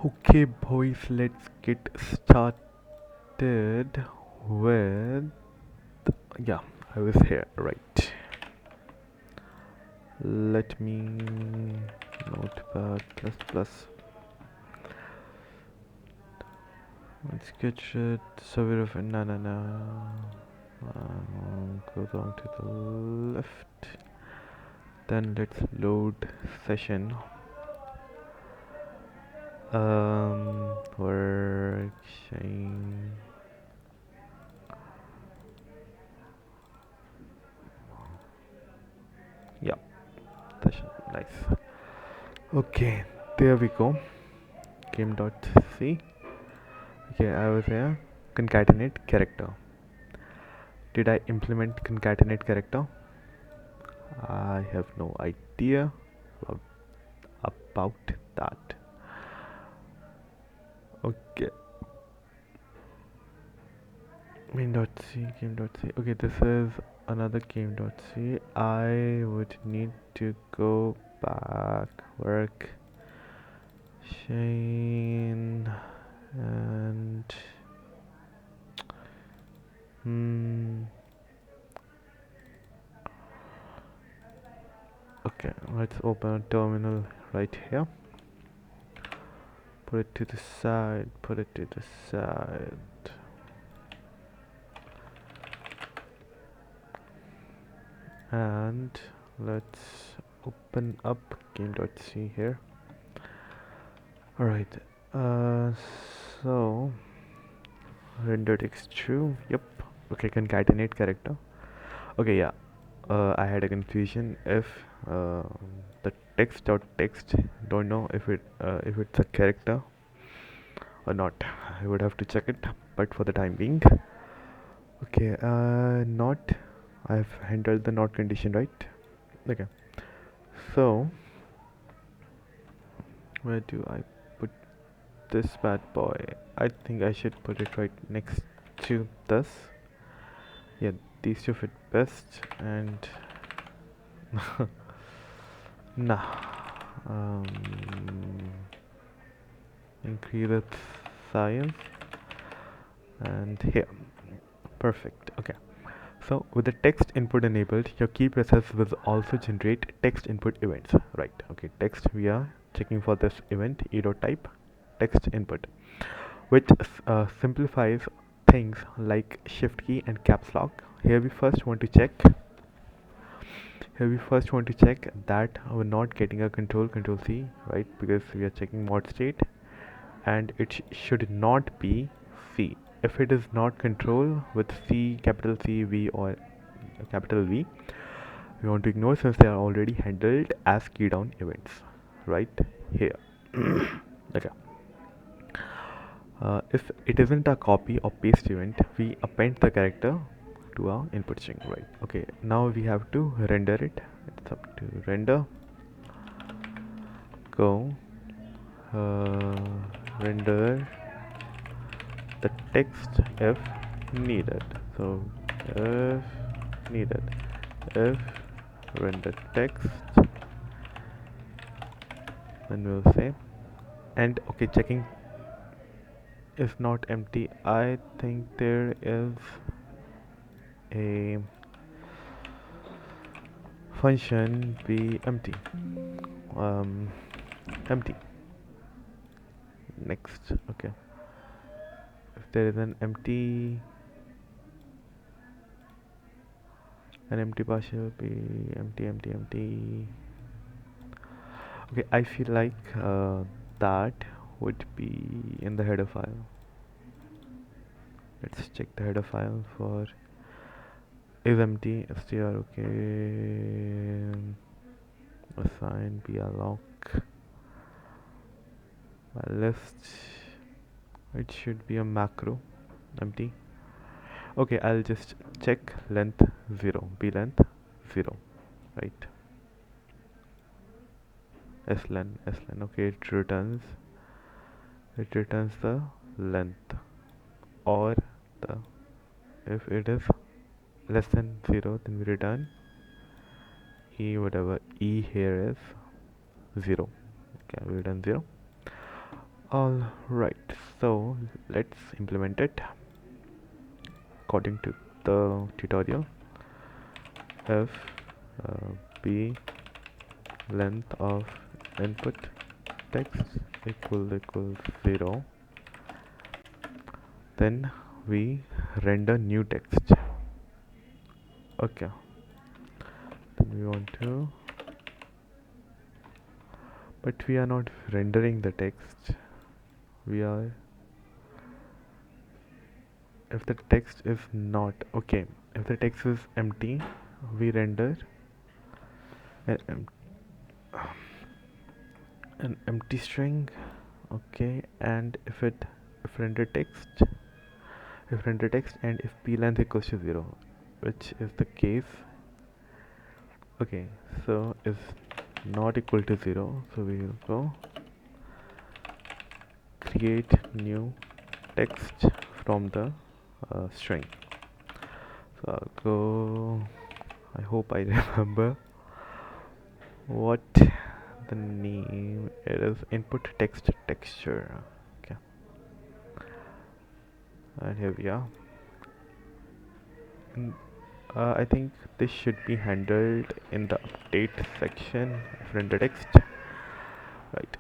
Okay, boys, let's get started with. Yeah, I was here, right. Let me. Notepad plus plus. Let's get it. Survey of. No, no, no. Go down to the left. Then let's load session. Working. Yeah, session. Nice. Okay, there we go. Game.c. Okay, I was here. Concatenate character. Did I implement concatenate character? I have no idea about, about that. Okay. Main.c, game.c. Okay, this is another game.c. I would need to go back, work, Shane, and hmm. Okay, let's open a terminal right here. Put it to the side, put it to the side. And let's open up game.c here. Alright, uh, so render text true, yep. Okay, concatenate character. Okay, yeah, I had a confusion if the text.text, don't know if it's a character or not. I would have to check it, but for the time being, okay, not. I've handled the not condition, right? Okay, so where do I put this bad boy? I think I should put it right next to this. Yeah, these two fit best, and nah. Um, increase its size, and here, perfect. Okay. So with the text input enabled, your key process will also generate text input events. Right. Okay. Text we are checking for this event type text input, which simplifies things like shift key and caps lock. Here we first want to check. Here we first want to check that we're not getting a control C, right? Because we are checking mod state, and it should not be C. If it is not control with C, capital C, V, or capital V, we want to ignore since they are already handled as key down events, right here. Okay. If it isn't a copy or paste event, we append the character to our input string, right? Okay, now we have to render it. It's up to render. Go render the text if needed. So if needed, if render text, then we'll say, and okay, checking is not empty. I think there is a function be empty. Um, empty. Next, okay. If there is an empty partial be empty, empty, empty. Okay, I feel like that would be in the header file. Let's check the header file for is empty str. Okay, assign lock my list. It should be a macro empty. Okay, I'll just check length 0, b length 0, right? slen. Okay, it returns the length, or the if it is less than 0, then we return e, whatever e here is 0. Okay, we return 0. All right, so let's implement it according to the tutorial. If b length of input text equals 0, then we render new text. Okay, then we want to, but we are not rendering the text. We are, if the text is not okay, if the text is empty, we render an, an empty string. Okay, and if render text, and if p length equals to 0, which is the case. Okay, so is not equal to 0, so we will go create new text from the string. So I'll go, I hope I remember what the name, it is input text texture. Okay, and here we are. I think this should be handled in the update section of render text, right?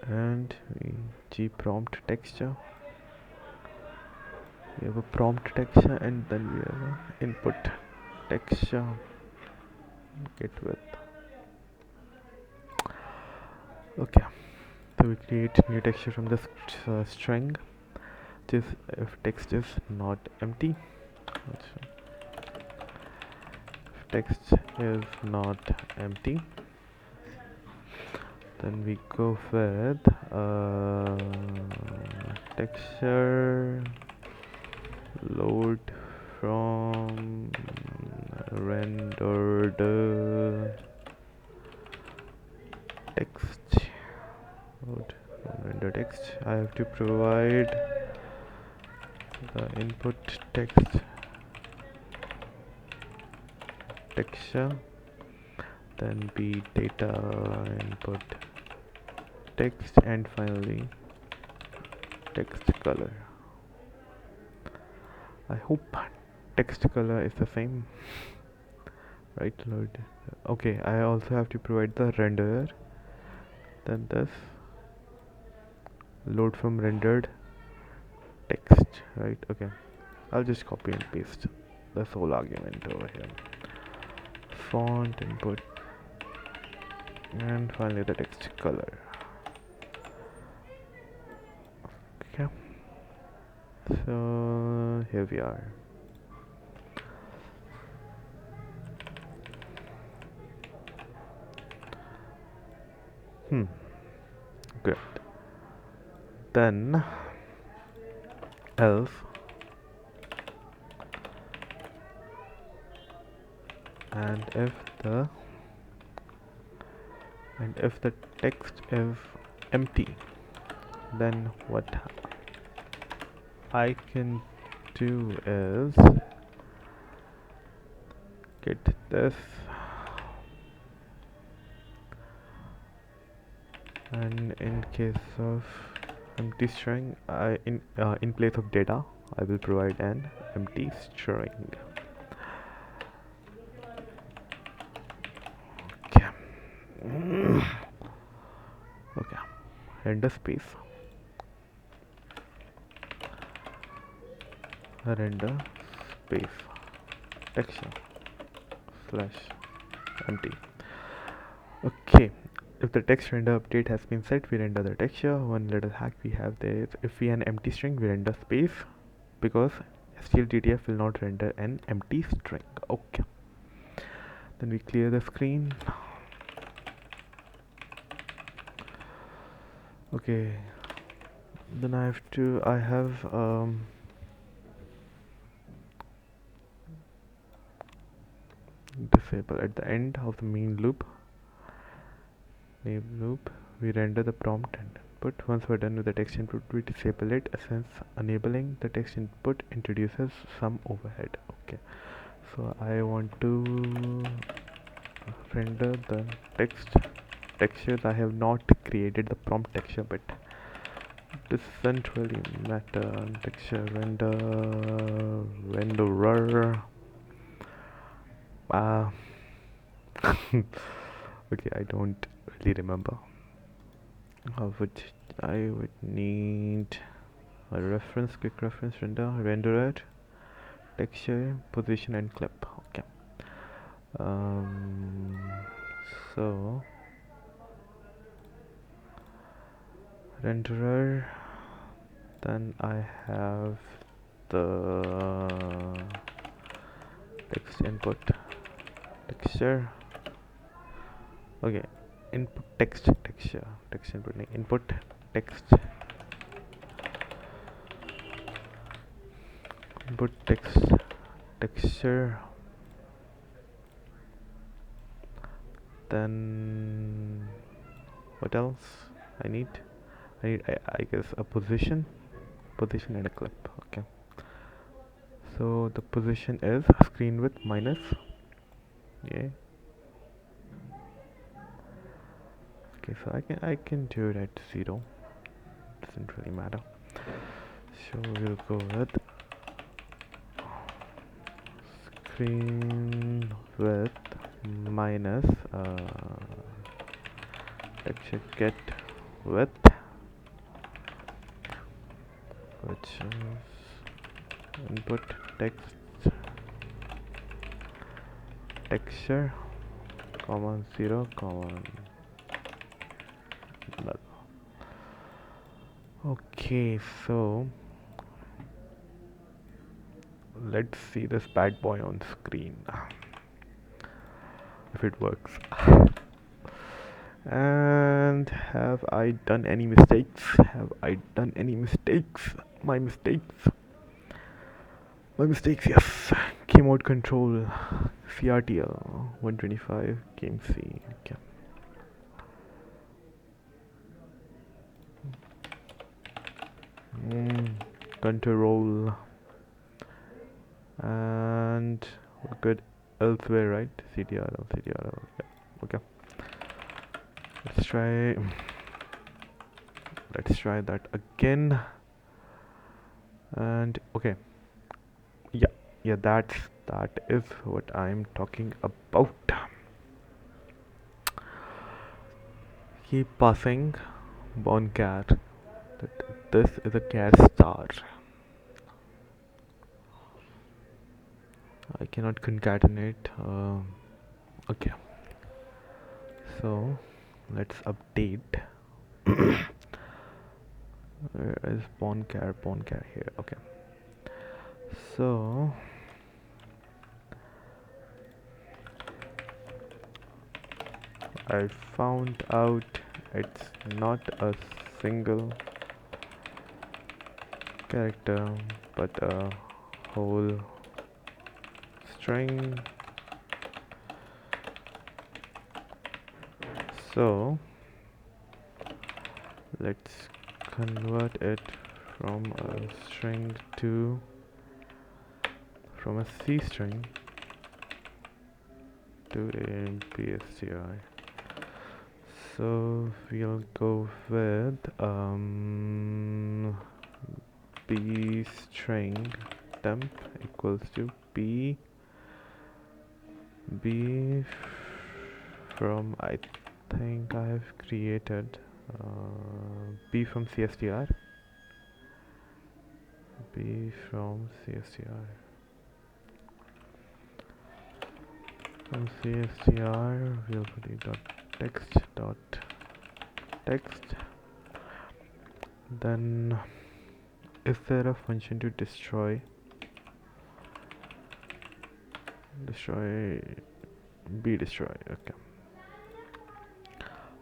And we g prompt texture, we have a prompt texture, and then we have a input texture get with. Okay, so we create new texture from this string, which is if text is not empty. If text is not empty, then we go with texture load from rendered text. Load from render text. I have to provide the input text texture, then be data input text, and finally text color. I hope text color is the same, right? Load. Okay, I also have to provide the renderer, then this load from rendered text, right? Okay, I'll just copy and paste this whole argument over here. Font input, and finally the text color. Okay, so here we are. Good. Then else, and if the text is empty, then what I can do is get this, and in case of empty string, in place of data I will provide an empty string. Okay. Okay, render space, render space texture slash empty. Okay, if the text render update has been set, we render the texture. One little hack we have there is, if we have an empty string, we render space, because STLTTF will not render an empty string. Okay, then we clear the screen. Okay, then I have disable at the end of the main loop, we render the prompt and input. Once we're done with the text input, we disable it, since enabling the text input introduces some overhead. Okay, so I want to render the text textures. I have not created the prompt texture, but doesn't really matter. Texture renderer. Uh, okay, I don't really remember. I would need a reference, quick reference renderer, texture, position, and clip. Okay. Um, so renderer. Then I have the text input texture. Okay, input text input text input text texture. Then what else I need? I guess a position and a clip. Okay, so the position is screen width minus, yeah. Okay, so I can do it at 0, doesn't really matter. So we'll go with screen width minus texture get width, which is input text texture comma 0 comma null. Okay, so let's see this bad boy on screen if it works. And have I done any mistakes? My mistakes. Yes. Keyboard control, CRTL 125 game C. Okay. Control, and we're good elsewhere, right? CTRL. Yeah. Okay. Let's try that again. And okay, yeah, that is what I'm talking about. Keep passing born cat. This is a cat star. I cannot concatenate. Okay, so let's update. Where is born car here? Okay, so I found out it's not a single character but a whole string. So let's convert it from a string to from a C string to a BSTI. So we'll go with B string temp equals to B from, I think I have created B from CSTR. B from CSTR. From CSTR we'll put it text. Then is there a function to destroy destroy? Okay,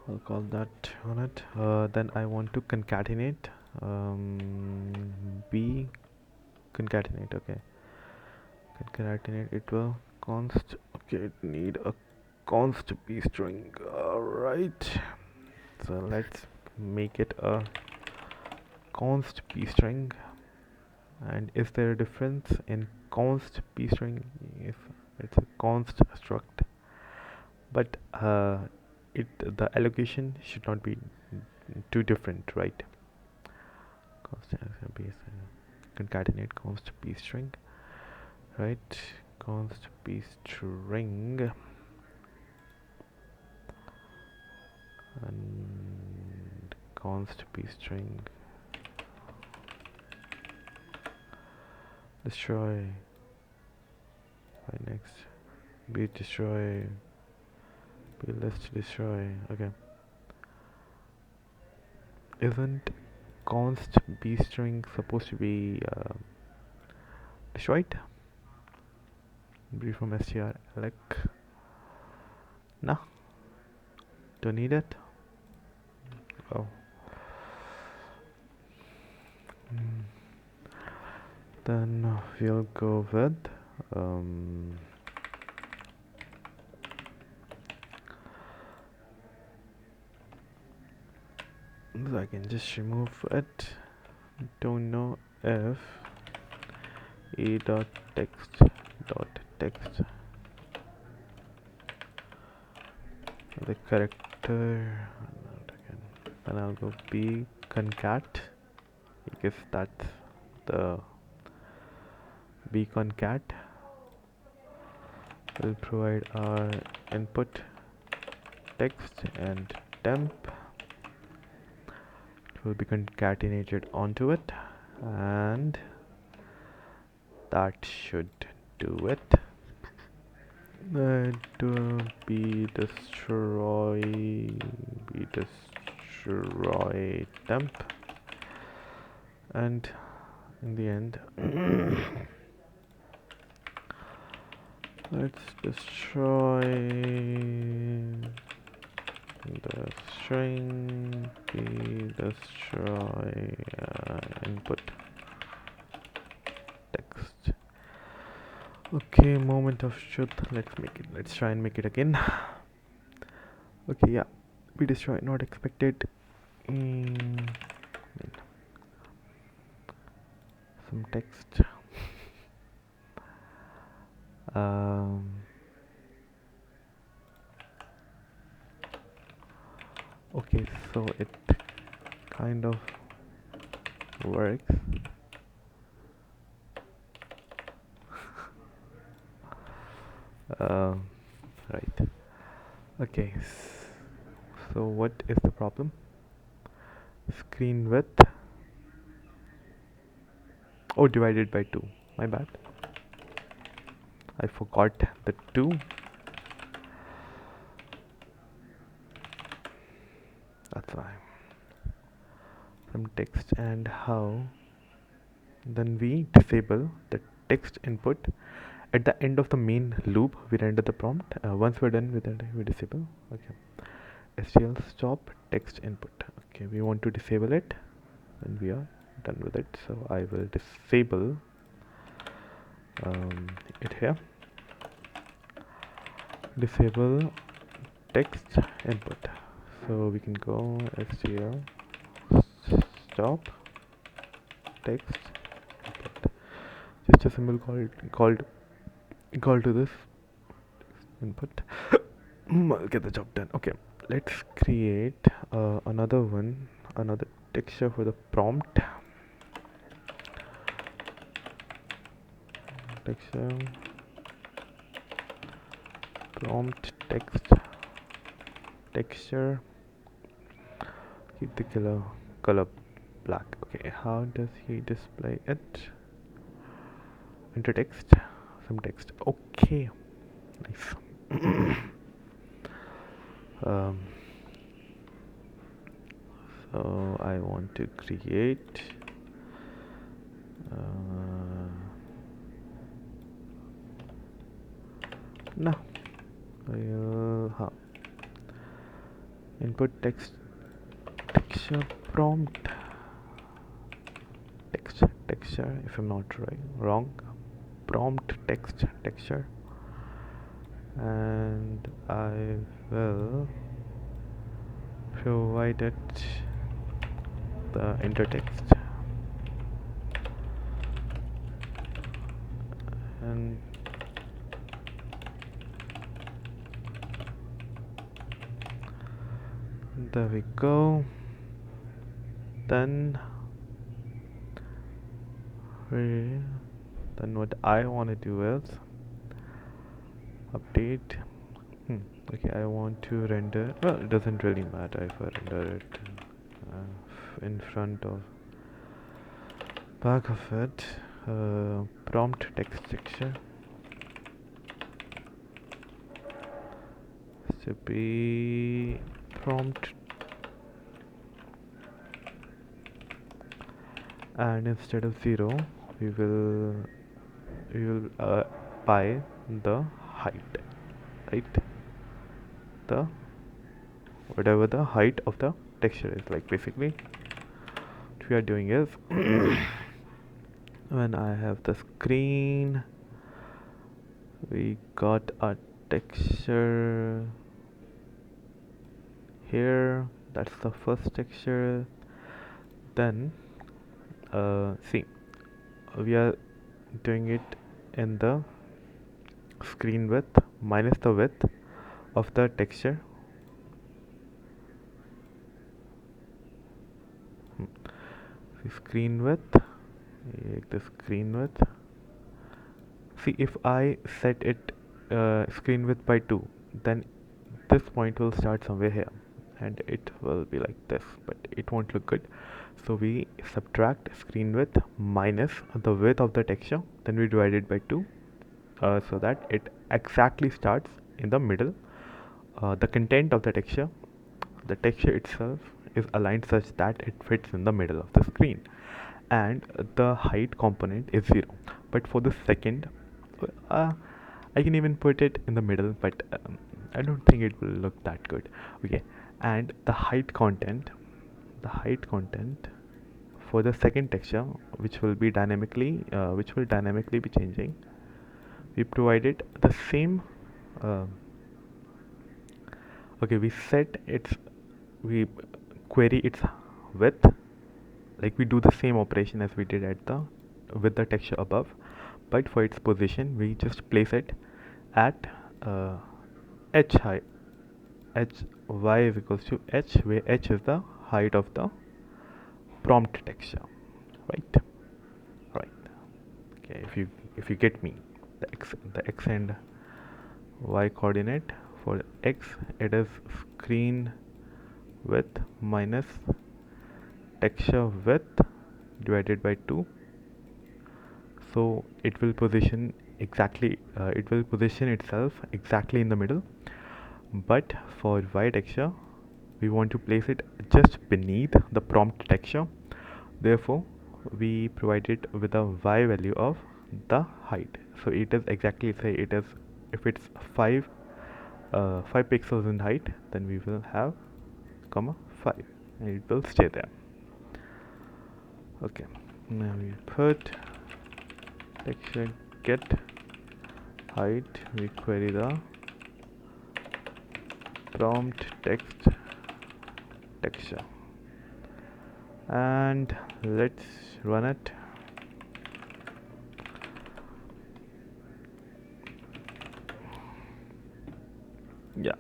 I'll call that on it. Then I want to concatenate B concatenate. Okay, concatenate it will const. Okay, it need a const B string. Alright, so let's make it a const B string. And is there a difference in const B string? If it's a const struct, but the allocation should not be too different, right? Const base concatenate const p string, right? Const p string and const p string destroy. Right, next b destroy, b list destroy. Okay, isn't const b string supposed to be destroyed? Brief from str elect. No, don't need it. Oh. Then we'll go with so I can just remove it. Don't know if e dot text the character, not again. Then I'll go b concat because that's the b concat will provide our input text and temp. It will be concatenated onto it, and that should do it. Be destroy temp, and in the end let's destroy the string, be destroy input text. Okay, moment of truth. Let's try and make it again. Okay, yeah, we destroy not expected. Some text. Okay, so it kind of works. Right. Okay, so what is the problem? Screen width. Oh, divided by 2. My bad. I forgot the 2. That's why. Some text and how. Then we disable the text input. At the end of the main loop, we render the prompt. Once we're done with that, we disable. Okay. STL stop text input. Okay, we want to disable it, and we are done with it. So I will disable it here. Disable text input. So we can go STL stop text input. Just a symbol called to this input. I'll get the job done. Okay, let's create another texture for the prompt. Texture prompt text texture. Keep the color black. Okay, how does he display it? Enter text, some text. Okay, nice. So I want to create no input texture prompt texture if I'm not wrong, prompt texture, and I will provide it the enter text, and There we go. Then what I want to do is update. Okay, I want to render. Well, it doesn't really matter if I render it in front of back of it. Prompt text texture should be prompt, and instead of 0 we will by the height, right? The whatever the height of the texture is, like basically what we are doing is when I have the screen, we got a texture here, that's the first texture. Then see, we are doing it in the screen width minus the width of the texture. See, screen width, the screen width. See, if I set it screen width by 2, then this point will start somewhere here and it will be like this, but it won't look good. So we subtract screen width minus the width of the texture, then we divide it by 2, so that it exactly starts in the middle. The content of the texture itself is aligned such that it fits in the middle of the screen, and the height component is 0. But for the second, I can even put it in the middle, but I don't think it will look that good. Okay, and the height content for the second texture, which will dynamically be changing, we provided the same. Uh, okay, we query its width, like we do the same operation as we did at the with the texture above, but for its position we just place it at h height, h y is equals to h, where h is the height of the prompt texture, right? Right. Okay, if you get me, the x and y coordinate for x, it is screen width minus texture width divided by 2. So it will position itself exactly in the middle. But for y texture, we want to place it just beneath the prompt texture. Therefore we provide it with a y value of the height. So it is exactly, say it is, if it's 5 pixels in height, then we will have comma 5, and it will stay there. Okay, now we put texture get height, we query the prompt text texture, and let's run it. Yeah,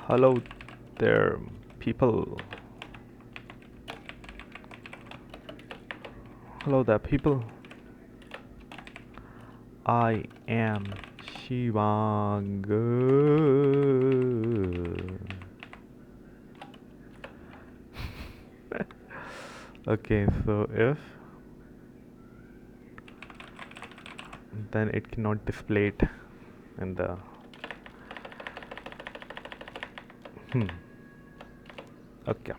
hello there people. Hello there people, I am Shivang. Okay, so if then it cannot display it in the okay,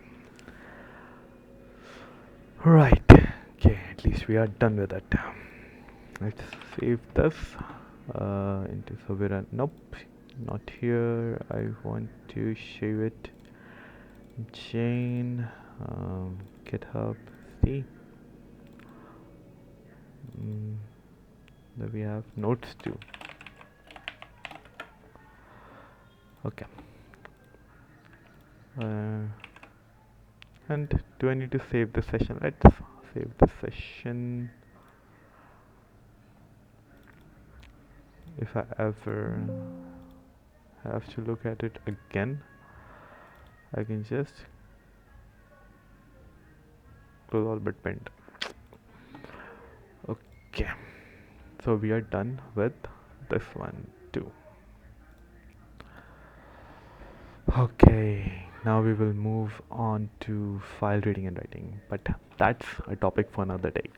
right. Okay, at least we are done with it. Let's save this into Savira. Nope, not here. I want to save it in chain, GitHub. See, there we have notes too. Okay, and do I need to save the session? Let's save the session. If I ever have to look at it again, I can just close all but print. Okay, so we are done with this one too. Okay, now we will move on to file reading and writing, but that's a topic for another day.